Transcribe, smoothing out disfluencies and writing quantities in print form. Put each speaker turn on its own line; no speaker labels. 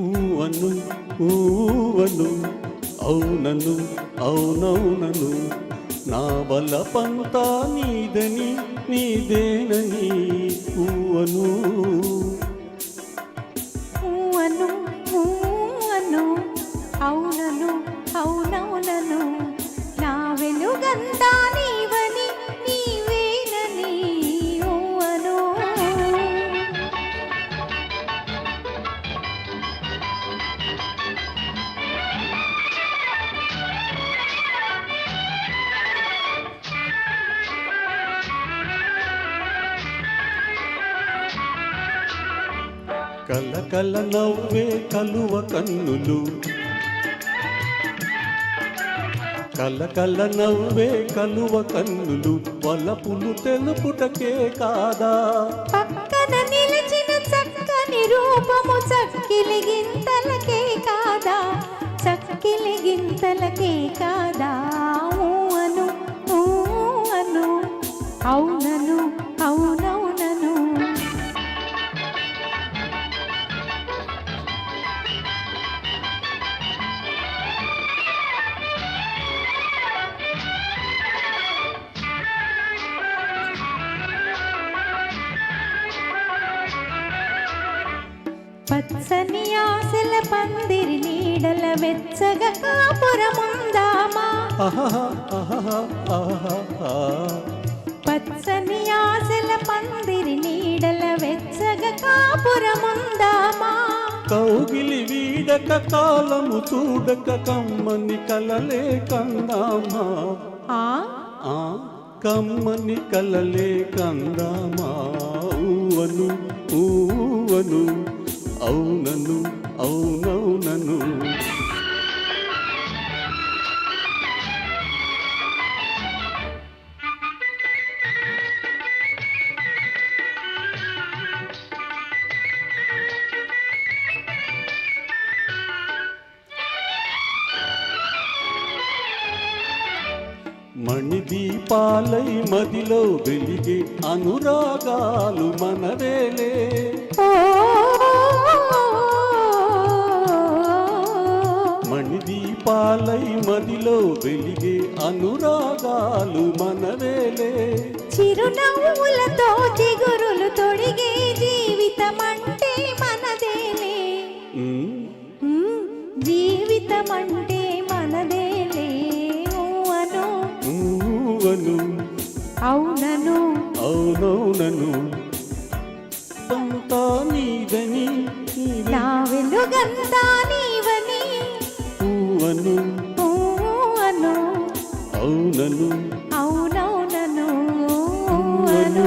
ఊవను ఊవను అవునను అవునవునను నా బలపంతా నీదని నీదేనని ఊవను
ఊవను ఊవను అవునను అవునవునను నా వెలుగంతా నీవని నీవేనని ఊవను
కలకల నవ్వే కలువ కన్నులు కలకల నవ్వే కలువ కన్నులు వలపులు తెలుపుటకే కాదా
పక్కన నిలిచిన చక్కని రూపము చక్కిలి గింతలకే కాదా చక్కిలి గింతలకే కాదా ఊవను ఊవను అవునను అవునవునను పచ్చని ఆశల పందిరి నీడల వెచ్చగా కాపురముందామా పచ్చని ఆశల పందిరి నీడల వెచ్చగా కాపురముందామా
కౌగిలి వీడక కాలము చూడక కమ్మని కలలే కందామా ఆ కమ్మని కలలే కందామా ఊవను ఊవను అవునను అవునవునను మణిదీపాలై మదిలో వెలిగే అనురాగాలు మనవేలే మణిదీపాలై మదిలో వెలిగే అనురాగాలు మనవేలే
చిరునవ్వులతో చిగురులు తొడిగే జీవితమంటే మనదేలే జీవితమంటే మనదేలే ఊవను
ఊవను
అవునను
అవునవునను అంతా నీదని
నా వెలుగంతా నీవని
ఊవను
ఊవను
అవునను
అవునవునను
ఊవను